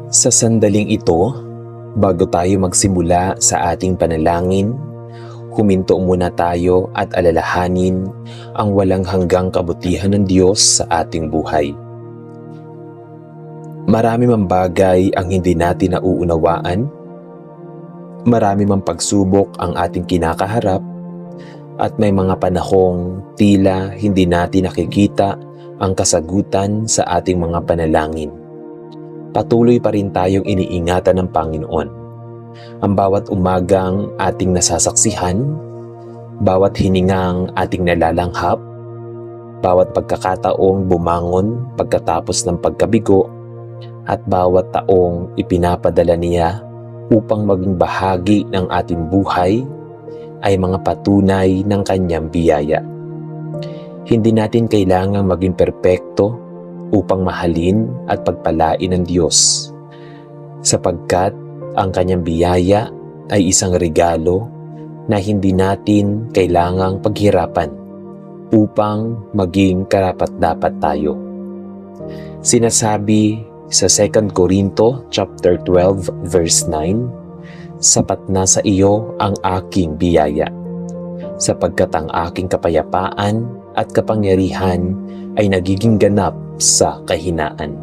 Sa sandaling ito, bago tayo magsimula sa ating panalangin, huminto muna tayo at alalahanin ang walang hanggang kabutihan ng Diyos sa ating buhay. Marami mang bagay ang hindi natin nauunawaan, marami mang pagsubok ang ating kinakaharap, at may mga panahong tila hindi natin nakikita ang kasagutan sa ating mga panalangin. Patuloy pa rin tayong iniingatan ng Panginoon. Ang bawat umagang ating nasasaksihan, bawat hiningang ating nalalanghap, bawat pagkakataong bumangon pagkatapos ng pagkabigo, at bawat taong ipinapadala niya upang maging bahagi ng ating buhay ay mga patunay ng kanyang biyaya. Hindi natin kailangang maging perpekto upang mahalin at pagpalain ng Diyos, sapagkat ang kanyang biyaya ay isang regalo na hindi natin kailangang paghirapan upang maging karapat-dapat tayo. Sinasabi sa 2 Corinto chapter 12 verse 9, "Sapat na sa iyo ang aking biyaya, sapagkat ang aking kapayapaan at kapangyarihan ay nagiging ganap sa kahinaan."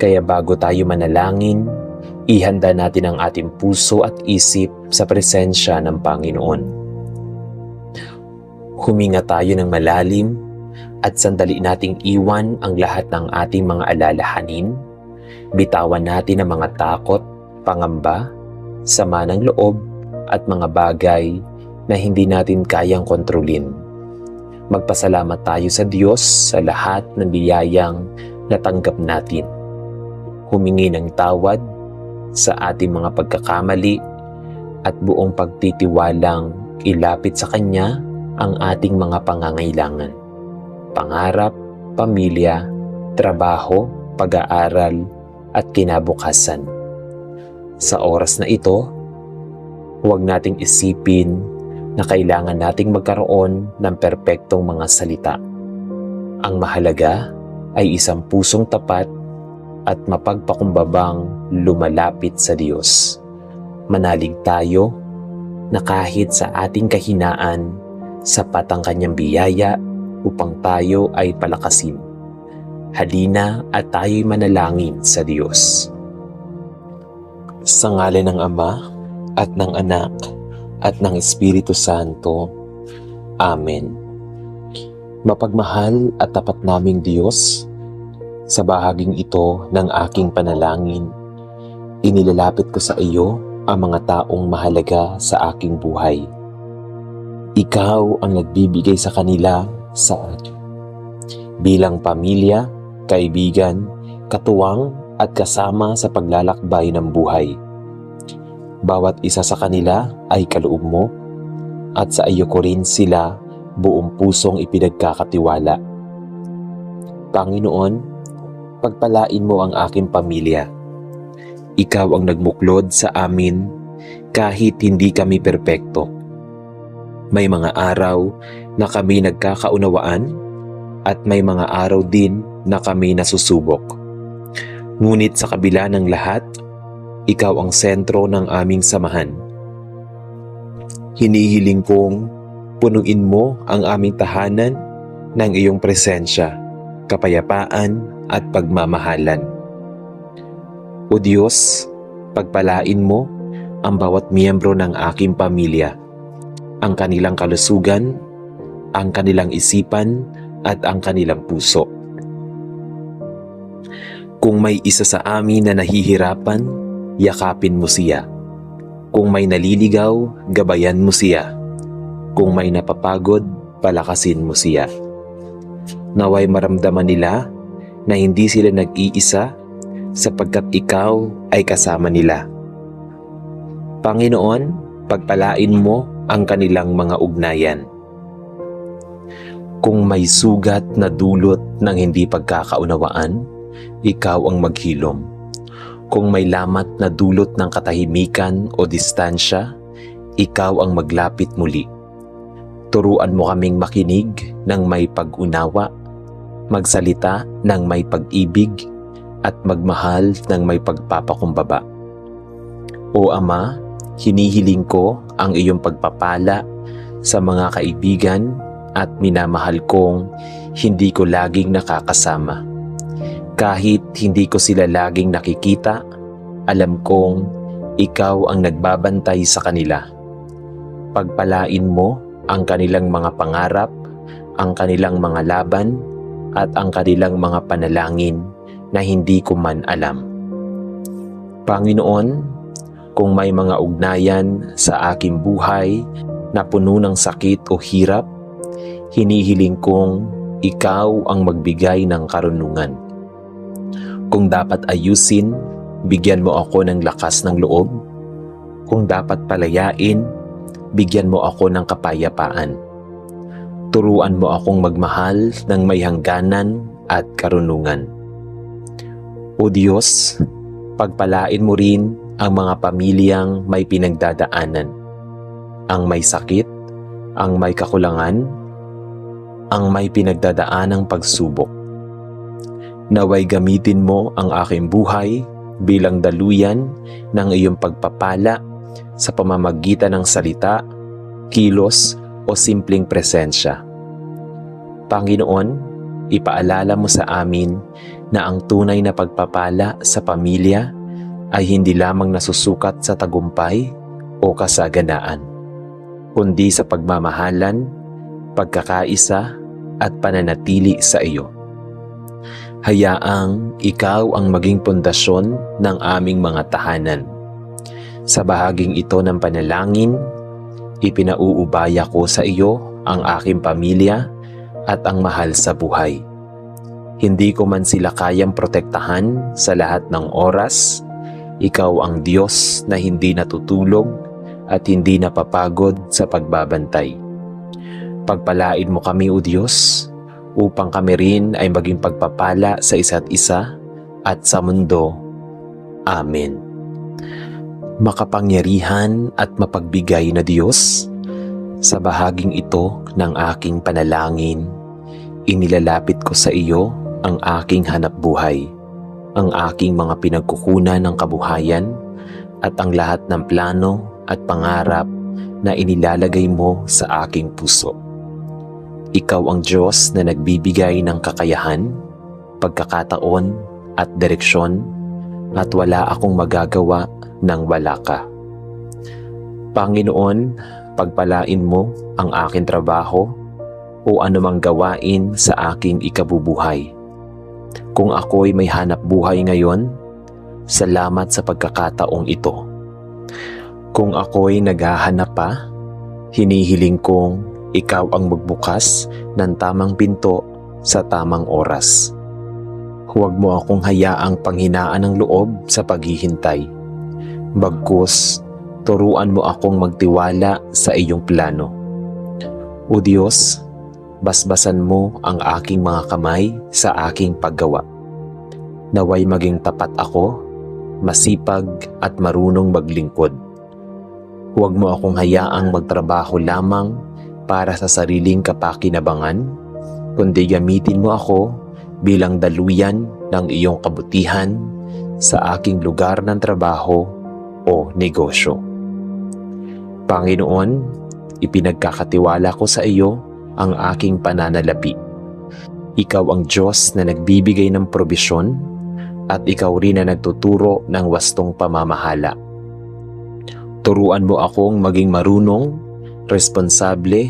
Kaya bago tayo manalangin, ihanda natin ang ating puso at isip sa presensya ng Panginoon. Huminga tayo ng malalim at sandali nating iwan ang lahat ng ating mga alalahanin. Bitawan natin ang mga takot, pangamba, sama ng loob at mga bagay na hindi natin kayang kontrolin. Magpasalamat tayo sa Diyos sa lahat ng biyayang natanggap natin. Humingi ng tawad sa ating mga pagkakamali at buong pagtitiwalang ilapit sa Kanya ang ating mga pangangailangan, pangarap, pamilya, trabaho, pag-aaral at kinabukasan. Sa oras na ito, huwag nating isipin na kailangan nating magkaroon ng perpektong mga salita. Ang mahalaga ay isang pusong tapat at mapagpakumbabang lumalapit sa Diyos. Manalig tayo na kahit sa ating kahinaan, sapat ang kanyang biyaya upang tayo ay palakasin. Halina at tayo'y manalangin sa Diyos. Sa ngalan ng Ama at ng Anak at ng Espiritu Santo. Amen. Mapagmahal at tapat naming Diyos, sa bahaging ito ng aking panalangin, inilalapit ko sa iyo ang mga taong mahalaga sa aking buhay. Ikaw ang nagbibigay sa kanila sa akin. Bilang pamilya, kaibigan, katuwang at kasama sa paglalakbay ng buhay. Bawat isa sa kanila ay kaloob mo at sa iyo ko rin sila buong pusong ipinagkakatiwala. Panginoon, pagpalain mo ang aking pamilya. Ikaw ang nagbuklod sa amin kahit hindi kami perpekto. May mga araw na kami nagkakaunawaan at may mga araw din na kami nasusubok. Ngunit sa kabila ng lahat, ikaw ang sentro ng aming samahan. Hinihiling kong punuin mo ang aming tahanan ng iyong presensya, kapayapaan at pagmamahalan. O Diyos, pagpalain mo ang bawat miyembro ng aking pamilya, ang kanilang kalusugan, ang kanilang isipan at ang kanilang puso. Kung may isa sa amin na nahihirapan, yakapin mo siya. Kung may naliligaw, gabayan mo siya. Kung may napapagod, palakasin mo siya. Naway maramdaman nila na hindi sila nag-iisa sapagkat ikaw ay kasama nila. Panginoon, pagpalain mo ang kanilang mga ugnayan. Kung may sugat na dulot ng hindi pagkakaunawaan, ikaw ang maghilom. Kung may lamat na dulot ng katahimikan o distansya, ikaw ang maglapit muli. Turuan mo kaming makinig ng may pag-unawa, magsalita ng may pag-ibig, at magmahal ng may pagpapakumbaba. O Ama, hinihiling ko ang iyong pagpapala sa mga kaibigan at minamahal kong hindi ko laging nakakasama. Kahit hindi ko sila laging nakikita, alam kong ikaw ang nagbabantay sa kanila. Pagpalain mo ang kanilang mga pangarap, ang kanilang mga laban, at ang kanilang mga panalangin na hindi ko man alam. Panginoon, kung may mga ugnayan sa aking buhay na puno ng sakit o hirap, hinihiling kong ikaw ang magbigay ng karunungan. Kung dapat ayusin, bigyan mo ako ng lakas ng loob. Kung dapat palayain, bigyan mo ako ng kapayapaan. Turuan mo akong magmahal ng may hangganan at karunungan. O Diyos, pagpalain mo rin ang mga pamilyang may pinagdadaanan, ang may sakit, ang may kakulangan, ang may pinagdadaanang pagsubok. Naway gamitin mo ang aking buhay bilang daluyan ng iyong pagpapala sa pamamagitan ng salita, kilos o simpleng presensya. Panginoon, ipaalala mo sa amin na ang tunay na pagpapala sa pamilya ay hindi lamang nasusukat sa tagumpay o kasaganaan, kundi sa pagmamahalan, pagkakaisa at pananatili sa iyo. Hayaang ikaw ang maging pundasyon ng aming mga tahanan. Sa bahaging ito ng panalangin, ipinauubaya ko sa iyo ang aking pamilya at ang mahal sa buhay. Hindi ko man sila kayang protektahan sa lahat ng oras. Ikaw ang Diyos na hindi natutulog at hindi napapagod sa pagbabantay. Pagpalain mo kami, O Diyos, upang kami rin ay maging pagpapala sa isa't isa at sa mundo. Amen. Makapangyarihan at mapagbigay na Diyos, sa bahaging ito ng aking panalangin, inilalapit ko sa iyo ang aking hanapbuhay, ang aking mga pinagkukunan ng kabuhayan, at ang lahat ng plano at pangarap na inilalagay mo sa aking puso. Ikaw ang Diyos na nagbibigay ng kakayahan, pagkakataon at direksyon, at wala akong magagawa nang wala ka. Panginoon, pagpalain mo ang aking trabaho o anumang gawain sa aking ikabubuhay. Kung ako'y may hanap buhay ngayon, salamat sa pagkakataong ito. Kung ako'y naghahanap pa, hinihiling kong ikaw ang magbukas ng tamang pinto sa tamang oras. Huwag mo akong hayaang panghinaan ng loob sa paghihintay. Bagkus, turuan mo akong magtiwala sa iyong plano. O Diyos, basbasan mo ang aking mga kamay sa aking paggawa. Naway maging tapat ako, masipag at marunong maglingkod. Huwag mo akong hayaang magtrabaho lamang para sa sariling kapakinabangan, kundi gamitin mo ako bilang daluyan ng iyong kabutihan sa aking lugar ng trabaho o negosyo. Panginoon, ipinagkakatiwala ko sa iyo ang aking pananalapi. Ikaw ang Diyos na nagbibigay ng probisyon at ikaw rin na nagtuturo ng wastong pamamahala. Turuan mo akong maging marunong, responsable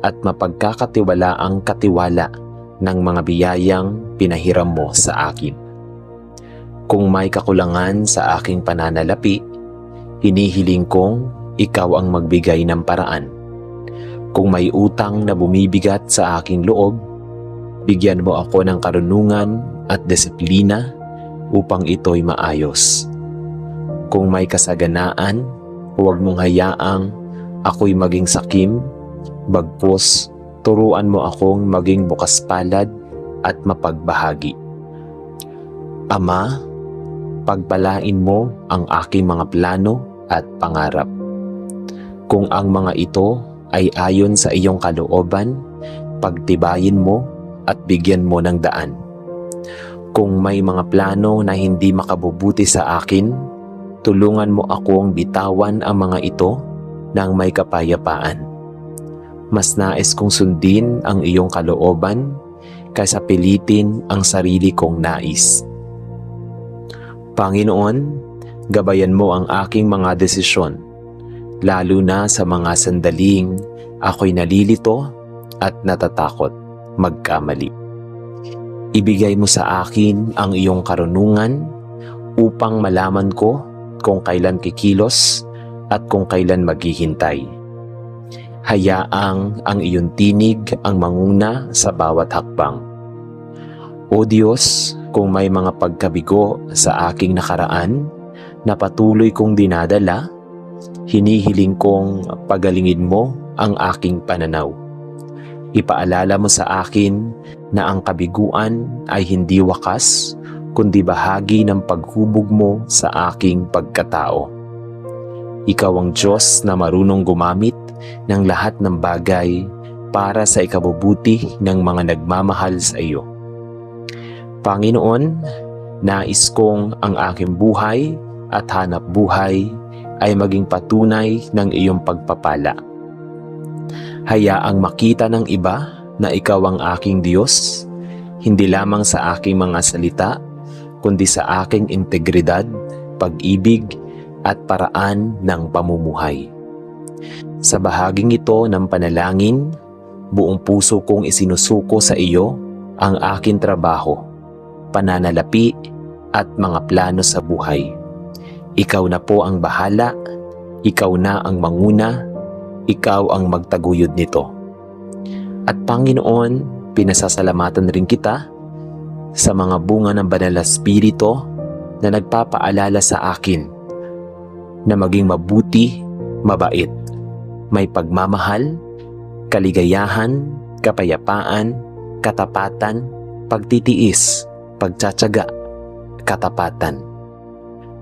at mapagkakatiwalaang katiwala ng mga biyayang pinahiram mo sa akin. Kung may kakulangan sa aking pananalapi, hinihiling kong ikaw ang magbigay ng paraan. Kung may utang na bumibigat sa aking loob, bigyan mo ako ng karunungan at disiplina upang ito'y maayos. Kung may kasaganaan, huwag mong hayaang ako'y maging sakim, bagkus turuan mo akong maging bukas palad at mapagbahagi. Ama, pagpalain mo ang aking mga plano at pangarap. Kung ang mga ito ay ayon sa iyong kalooban, pagtibayin mo at bigyan mo ng daan. Kung may mga plano na hindi makabubuti sa akin, tulungan mo akong bitawan ang mga ito ng may kapayapaan. Mas nais kong sundin ang iyong kalooban kaysa pilitin ang sarili kong nais. Panginoon, gabayan mo ang aking mga desisyon, lalo na sa mga sandaling ako'y nalilito at natatakot magkamali. Ibigay mo sa akin ang iyong karunungan upang malaman ko kung kailan kikilos at kung kailan maghihintay. Hayaang ang iyong tinig ang manguna sa bawat hakbang. O Diyos, kung may mga pagkabigo sa aking nakaraan na patuloy kong dinadala, hinihiling kong pagalingin mo ang aking pananaw. Ipaalala mo sa akin na ang kabiguan ay hindi wakas, kundi bahagi ng paghubog mo sa aking pagkatao. Ikaw ang Diyos na marunong gumamit ng lahat ng bagay para sa ikabubuti ng mga nagmamahal sa iyo. Panginoon, nais kong ang aking buhay at hanap buhay ay maging patunay ng iyong pagpapala. Hayaang makita ng iba na ikaw ang aking Diyos, hindi lamang sa aking mga salita, kundi sa aking integridad, pag-ibig, at paraan ng pamumuhay. Sa bahaging ito ng panalangin, buong puso kong isinusuko sa iyo ang aking trabaho, pananalapi at mga plano sa buhay. Ikaw na po ang bahala, ikaw na ang manguna, ikaw ang magtaguyod nito. At Panginoon, pinasasalamatan rin kita sa mga bunga ng Banal na Espiritu na nagpapaalala sa akin na maging mabuti, mabait, may pagmamahal, kaligayahan, kapayapaan, katapatan, pagtitiis, pagtsatsaga, katapatan.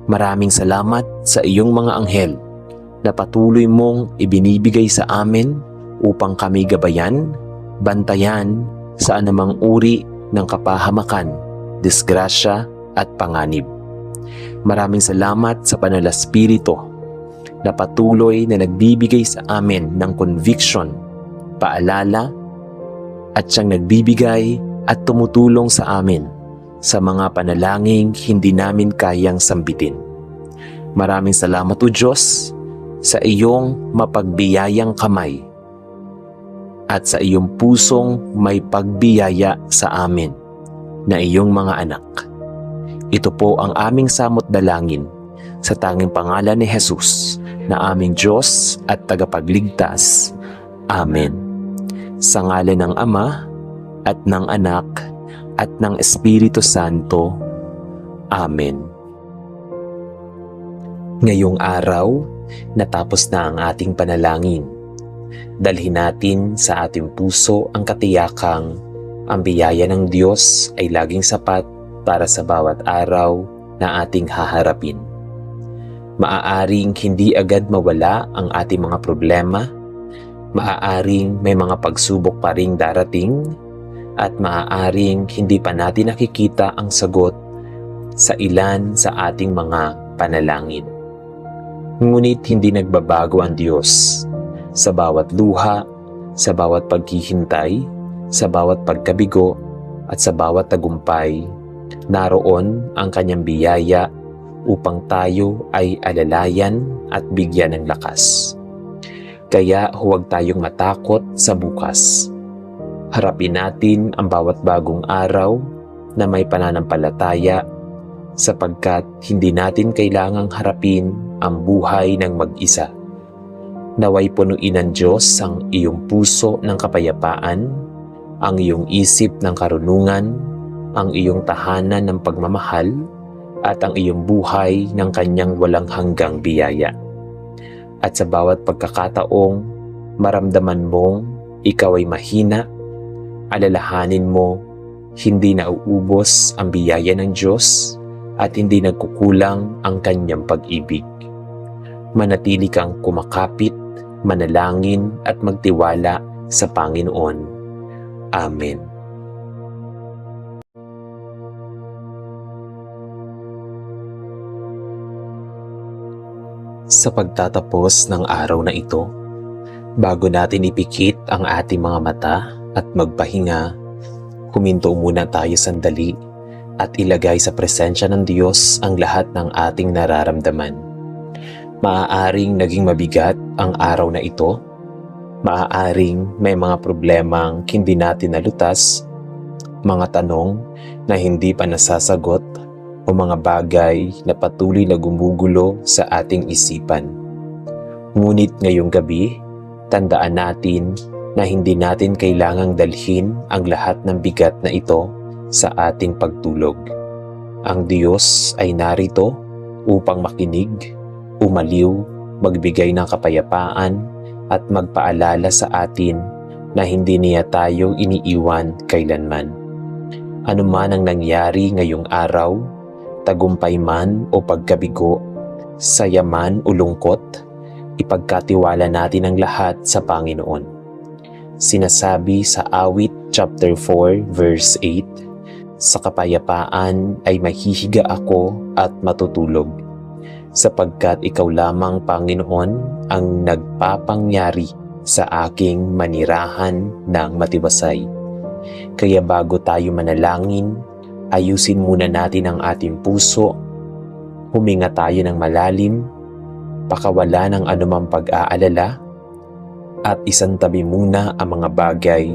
Maraming salamat sa iyong mga anghel na patuloy mong ibinibigay sa amin upang kami gabayan, bantayan sa anumang uri ng kapahamakan, disgrasya at panganib. Maraming salamat sa Banal na Espiritu na patuloy na nagbibigay sa amin ng conviction, paalala, at siyang nagbibigay at tumutulong sa amin sa mga panalangin hindi namin kayang sambitin. Maraming salamat o Diyos sa iyong mapagbiyayang kamay at sa iyong pusong may pagbiyaya sa amin na iyong mga anak. Ito po ang aming samot dalangin sa tanging pangalan ni Jesus na aming Diyos at tagapagligtas. Amen. Sa ngalan ng Ama at ng Anak at ng Espiritu Santo. Amen. Ngayong araw, natapos na ang ating panalangin. Dalhin natin sa ating puso ang katiyakang ang biyaya ng Diyos ay laging sapat para sa bawat araw na ating haharapin. Maaaring hindi agad mawala ang ating mga problema, maaaring may mga pagsubok pa ring darating, at maaaring hindi pa natin nakikita ang sagot sa ilan sa ating mga panalangin. Ngunit hindi nagbabago ang Diyos. Sa bawat luha, sa bawat paghihintay, sa bawat pagkabigo, at sa bawat tagumpay, naroon ang kanyang biyaya upang tayo ay alalayan at bigyan ng lakas. Kaya huwag tayong matakot sa bukas. Harapin natin ang bawat bagong araw na may pananampalataya sapagkat hindi natin kailangang harapin ang buhay ng mag-isa. Naway punuin ng Diyos ang iyong puso ng kapayapaan, ang iyong isip ng karunungan, ang iyong tahanan ng pagmamahal, at ang iyong buhay ng kanyang walang hanggang biyaya. At sa bawat pagkakataong maramdaman mong ikaw ay mahina, alalahanin mo, hindi nauubos ang biyaya ng Diyos at hindi nagkukulang ang kanyang pag-ibig. Manatili kang kumakapit, manalangin at magtiwala sa Panginoon. Amen. Sa pagtatapos ng araw na ito, bago natin ipikit ang ating mga mata at magpahinga, huminto muna tayo sandali at ilagay sa presensya ng Diyos ang lahat ng ating nararamdaman. Maaaring naging mabigat ang araw na ito, maaaring may mga problemang hindi natin nalutas, mga tanong na hindi pa nasasagot, o mga bagay na patuloy na gumugulo sa ating isipan. Ngunit ngayong gabi, tandaan natin na hindi natin kailangang dalhin ang lahat ng bigat na ito sa ating pagtulog. Ang Diyos ay narito upang makinig, umaliw, magbigay ng kapayapaan at magpaalala sa atin na hindi niya tayo iniiwan kailanman. Ano man ang nangyari ngayong araw, tagumpay man o pagkabigo, saya man o lungkot, ipagkatiwala natin ang lahat sa Panginoon. Sinasabi sa Awit chapter 4 verse 8, "Sa kapayapaan ay mahihiga ako at matutulog, sapagkat ikaw lamang, Panginoon, ang nagpapangyari sa aking manirahan ng matibasay." Kaya bago tayo manalangin, ayusin muna natin ang ating puso, huminga tayo ng malalim, pakawala ng anumang pag-aalala, at isantabi muna ang mga bagay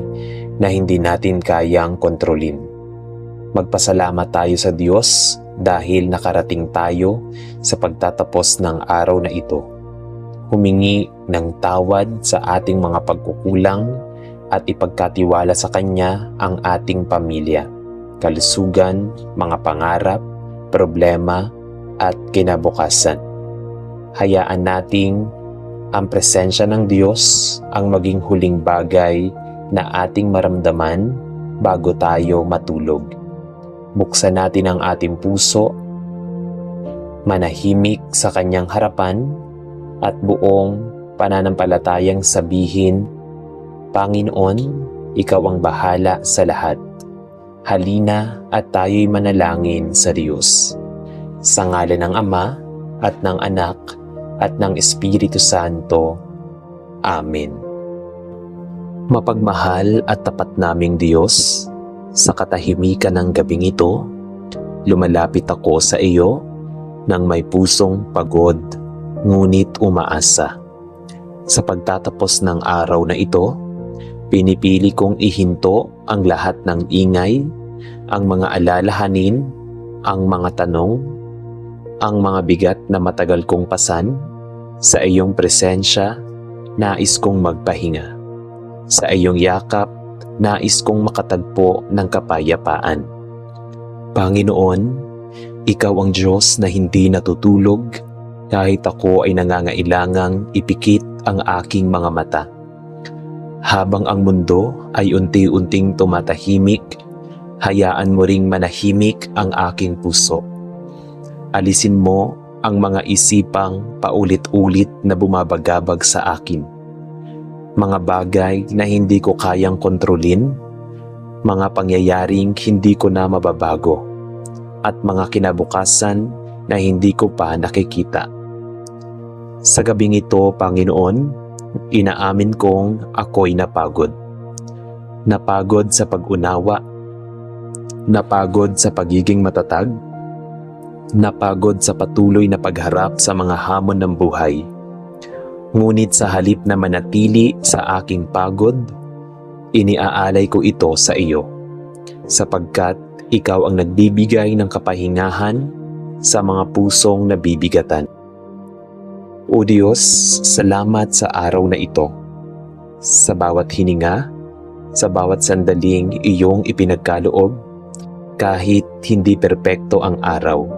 na hindi natin kayang kontrolin. Magpasalamat tayo sa Diyos dahil nakarating tayo sa pagtatapos ng araw na ito. Humingi ng tawad sa ating mga pagkukulang at ipagkatiwala sa Kanya ang ating pamilya, kalusugan, mga pangarap, problema, at kinabukasan. Hayaan nating ang presensya ng Diyos ang maging huling bagay na ating maramdaman bago tayo matulog. Buksan natin ang ating puso, manahimik sa Kanyang harapan, at buong pananampalatayang sabihin, "Panginoon, Ikaw ang bahala sa lahat. Halina at tayo'y manalangin sa Diyos." Sa ngalan ng Ama at ng Anak at ng Espiritu Santo. Amen. Mapagmahal at tapat naming Diyos, sa katahimikan ng gabing ito, lumalapit ako sa iyo nang may pusong pagod, ngunit umaasa. Sa pagtatapos ng araw na ito, pinipili kong ihinto ang lahat ng ingay, ang mga alalahanin, ang mga tanong, ang mga bigat na matagal kong pasan. Sa iyong presensya, nais kong magpahinga. Sa iyong yakap, nais kong makatagpo ng kapayapaan. Panginoon, Ikaw ang Diyos na hindi natutulog kahit ako ay nangangailangang ipikit ang aking mga mata. Habang ang mundo ay unti-unting tumatahimik, hayaan mo ring manahimik ang aking puso. Alisin mo ang mga isipang paulit-ulit na bumabagabag sa akin. Mga bagay na hindi ko kayang kontrolin, mga pangyayaring hindi ko na mababago, at mga kinabukasan na hindi ko pa nakikita. Sa gabing ito, Panginoon, inaamin kong ako'y napagod. Napagod sa pag-unawa, napagod sa pagiging matatag, napagod sa patuloy na pagharap sa mga hamon ng buhay. Ngunit sa halip na manatili sa aking pagod, iniaalay ko ito sa iyo, sapagkat ikaw ang nagbibigay ng kapahingahan sa mga pusong nabibigatan. O Diyos, salamat sa araw na ito. Sa bawat hininga, sa bawat sandaling iyong ipinagkaloob, kahit hindi perpekto ang araw,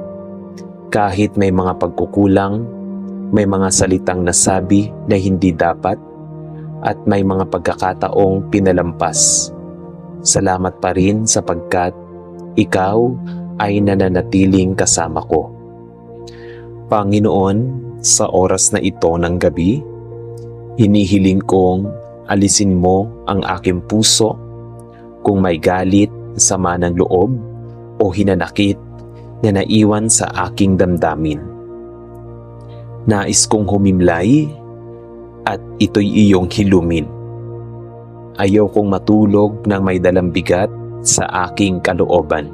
kahit may mga pagkukulang, may mga salitang nasabi na hindi dapat, at may mga pagkakataong pinalampas. Salamat pa rin sapagkat ikaw ay nananatiling kasama ko. Panginoon, sa oras na ito ng gabi, hinihiling kong alisin mo ang aking puso kung may galit, sama ng loob, o hinanakit na naiwan sa aking damdamin. Nais kong humimlay at ito'y iyong hilumin. Ayaw kong matulog ng may dalang bigat sa aking kalooban.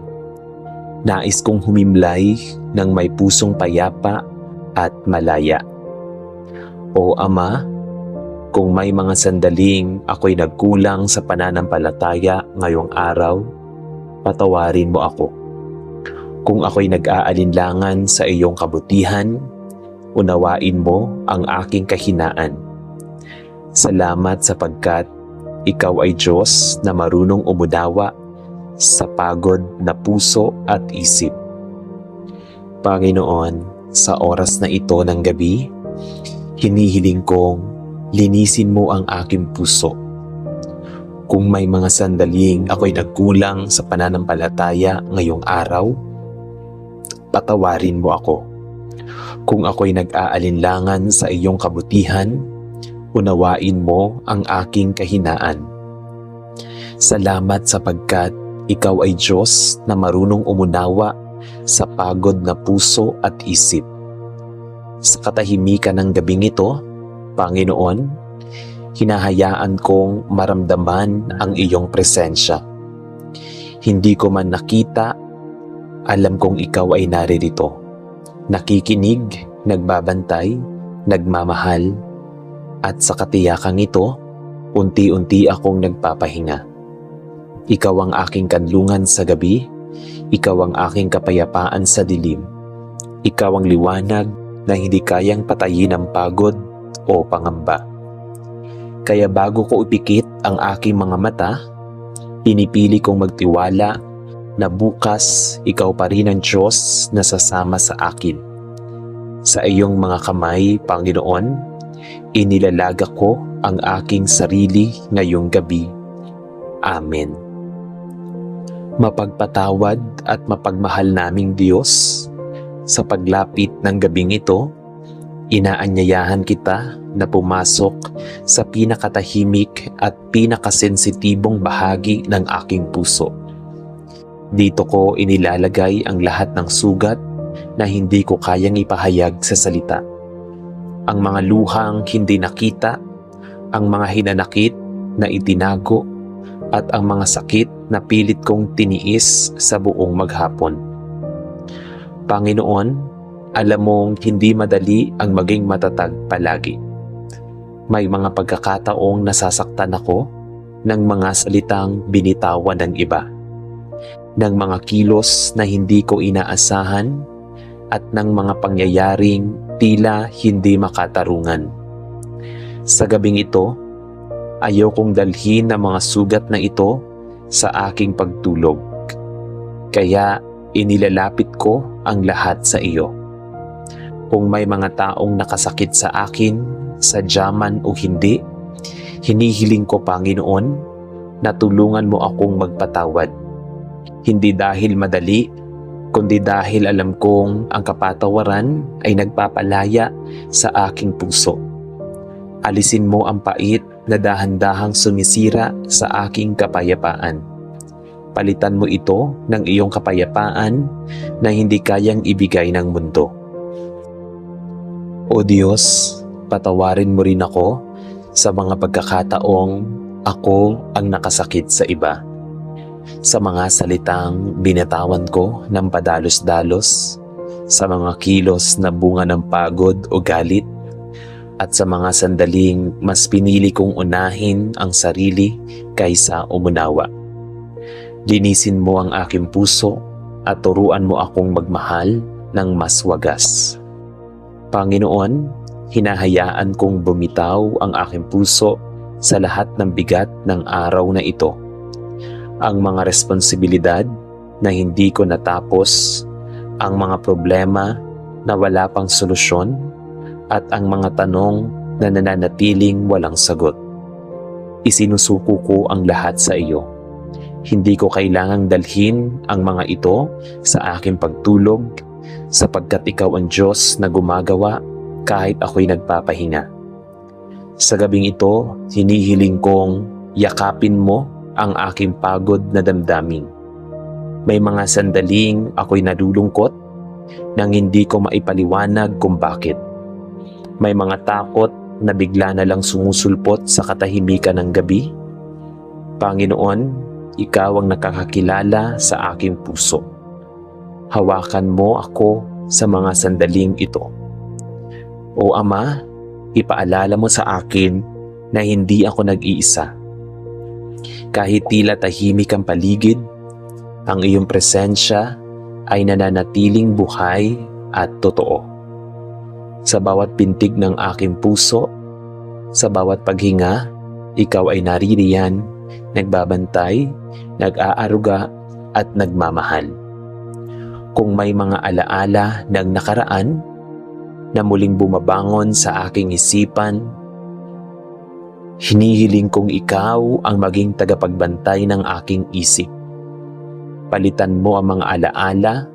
Nais kong humimlay ng may pusong payapa at malaya. O Ama, kung may mga sandaling ako'y nagkulang sa pananampalataya ngayong araw, patawarin mo ako. Kung ako'y nag-aalinlangan sa iyong kabutihan, unawain mo ang aking kahinaan. Salamat sapagkat ikaw ay Diyos na marunong umunawa sa pagod na puso at isip. Panginoon, sa oras na ito ng gabi, hinihiling kong linisin mo ang aking puso. Kung may mga sandaling ako'y nagkulang sa pananampalataya ngayong araw, patawarin mo ako. Kung ako'y nag-aalinlangan sa iyong kabutihan, unawain mo ang aking kahinaan. Salamat sapagkat ikaw ay Diyos na marunong umunawa sa pagod na puso at isip. Sa katahimikan ng gabing ito, Panginoon, hinahayaan kong maramdaman ang iyong presensya. Hindi ko man nakita, alam kong ikaw ay naririto. Nakikinig, nagbabantay, nagmamahal, at sa katiyakang ito, unti-unti akong nagpapahinga. Ikaw ang aking kanlungan sa gabi, ikaw ang aking kapayapaan sa dilim. Ikaw ang liwanag na hindi kayang patayin ng pagod o pangamba. Kaya bago ko ipikit ang aking mga mata, pinipili kong magtiwala na bukas ikaw pa rin ang Diyos na sasama sa akin. Sa iyong mga kamay, Panginoon, inilalaga ko ang aking sarili ngayong gabi. Amen. Mapagpatawad at mapagmahal naming Diyos, sa paglapit ng gabing ito, inaanyayahan kita na pumasok sa pinakatahimik at pinakasensitibong bahagi ng aking puso. Dito ko inilalagay ang lahat ng sugat na hindi ko kayang ipahayag sa salita. Ang mga luhang hindi nakita, ang mga hinanakit na itinago, at ang mga sakit na pilit kong tiniis sa buong maghapon. Panginoon, alam mong hindi madali ang maging matatag palagi. May mga pagkakataong nasasaktan ako ng mga salitang binitawan ng iba, ng mga kilos na hindi ko inaasahan, at ng mga pangyayaring tila hindi makatarungan. Sa gabing ito, ayaw kong dalhin ang mga sugat na ito sa aking pagtulog. Kaya inilalapit ko ang lahat sa iyo. Kung may mga taong nakasakit sa akin, sadyaman o hindi, hinihiling ko, Panginoon, na tulungan mo akong magpatawad. Hindi dahil madali, kundi dahil alam kong ang kapatawaran ay nagpapalaya sa aking puso. Alisin mo ang pait na dahan-dahang sumisira sa aking kapayapaan. Palitan mo ito ng iyong kapayapaan na hindi kayang ibigay ng mundo. O Diyos, patawarin mo rin ako sa mga pagkakataong ako ang nakasakit sa iba. Sa mga salitang binatawan ko ng padalos-dalos, sa mga kilos na bunga ng pagod o galit, at sa mga sandaling mas pinili kong unahin ang sarili kaysa umunawa. Linisin mo ang aking puso at turuan mo akong magmahal ng mas wagas. Panginoon, hinahayaan kong bumitaw ang aking puso sa lahat ng bigat ng araw na ito. Ang mga responsibilidad na hindi ko natapos, ang mga problema na wala pang solusyon, at ang mga tanong na nananatiling walang sagot. Isinusuko ko ang lahat sa iyo. Hindi ko kailangang dalhin ang mga ito sa aking pagtulog, sapagkat ikaw ang Diyos na gumagawa kahit ako'y nagpapahinga. Sa gabing ito, hinihiling kong yakapin mo ang aking pagod na damdamin. May mga sandaling ako'y nalulungkot nang hindi ko maipaliwanag kung bakit. May mga takot na bigla na lang sumusulpot sa katahimikan ng gabi. Panginoon, Ikaw ang nakakakilala sa aking puso. Hawakan mo ako sa mga sandaling ito. O Ama, ipaalala mo sa akin na hindi ako nag-iisa. Kahit tila tahimik ang paligid, ang iyong presensya ay nananatiling buhay at totoo. Sa bawat pintig ng aking puso, sa bawat paghinga, Ikaw ay naririyan, nagbabantay, nag-aaruga at nagmamahal. Kung may mga alaala ng nakaraan na muling bumabangon sa aking isipan, hinihiling kong Ikaw ang maging tagapagbantay ng aking isip. Palitan mo ang mga alaala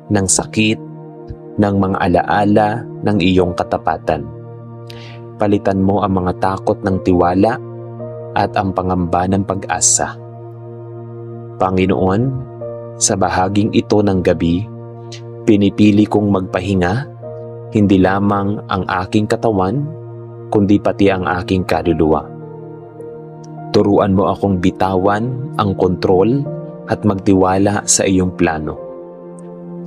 ng sakit, ng mga alaala ng iyong katapatan. Palitan mo ang mga takot ng tiwala at ang pangamba ng pag-asa. Panginoon, sa bahaging ito ng gabi, pinipili kong magpahinga, hindi lamang ang aking katawan, kundi pati ang aking kaluluwa. Turuan mo akong bitawan ang kontrol at magtiwala sa iyong plano.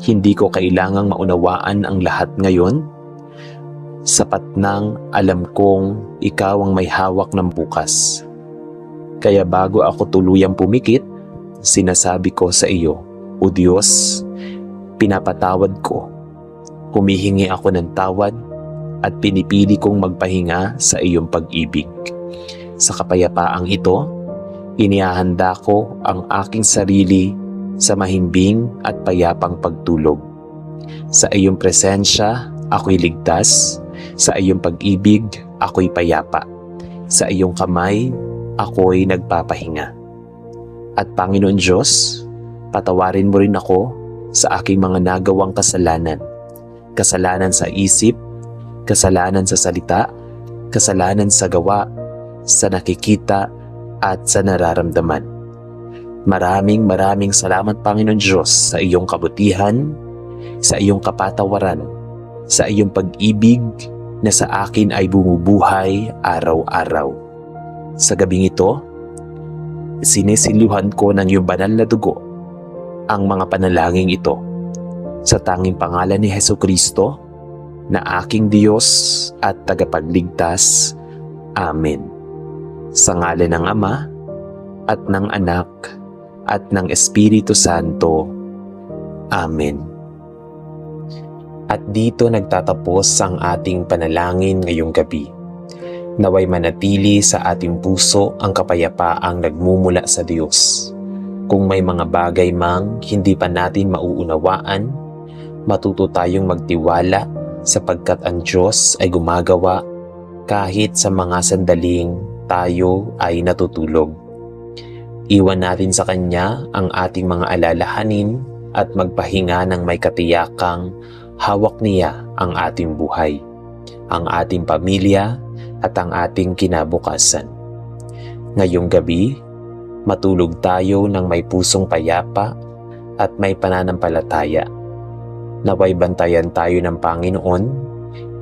Hindi ko kailangang maunawaan ang lahat ngayon. Sapat nang alam kong Ikaw ang may hawak ng bukas. Kaya bago ako tuluyang pumikit, sinasabi ko sa iyo, O Diyos, pinapatawad ko. Humihingi ako ng tawad at pinipili kong magpahinga sa iyong pag-ibig. Sa kapayapaang ito, inihahanda ko ang aking sarili sa mahimbing at payapang pagtulog. Sa iyong presensya, ako'y ligtas. Sa iyong pag-ibig, ako'y payapa. Sa iyong kamay, ako'y nagpapahinga. At Panginoon Diyos, patawarin mo rin ako sa aking mga nagawang kasalanan. Kasalanan sa isip, kasalanan sa salita, kasalanan sa gawa, sa nakikita, at sa nararamdaman. Maraming salamat Panginoon Diyos sa iyong kabutihan, sa iyong kapatawaran, sa iyong pag-ibig na sa akin ay bumubuhay araw-araw. Sa gabing ito, sinisiluhan ko ng iyong banal na dugo ang mga panalangin ito sa tanging pangalan ni Hesukristo na aking Diyos at tagapagligtas. Amen. Sa ngalan ng Ama at ng Anak at ng Espiritu Santo. Amen. At dito nagtatapos ang ating panalangin ngayong gabi. Naway manatili sa ating puso ang kapayapaang nagmumula sa Diyos. Kung may mga bagay mang hindi pa natin mauunawaan, matuto tayong magtiwala sapagkat ang Diyos ay gumagawa kahit sa mga sandaling tayo ay natutulog. Iwan natin sa Kanya ang ating mga alalahanin at magpahinga ng may katiyakang hawak niya ang ating buhay, ang ating pamilya at ang ating kinabukasan. Ngayong gabi, matulog tayo ng may pusong payapa at may pananampalataya. Naway bantayan tayo ng Panginoon,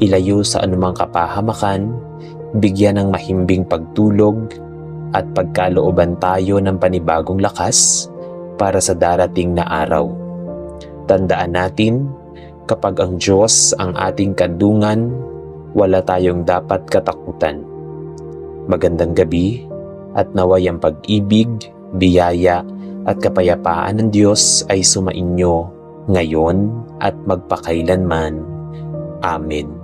ilayo sa anumang kapahamakan, bigyan ng mahimbing pagtulog at pagkalooban tayo ng panibagong lakas para sa darating na araw. Tandaan natin, kapag ang Diyos ang ating kandungan, wala tayong dapat katakutan. Magandang gabi at naway ang pag-ibig, biyaya at kapayapaan ng Diyos ay sumainyo ngayon at magpakailanman. Amen.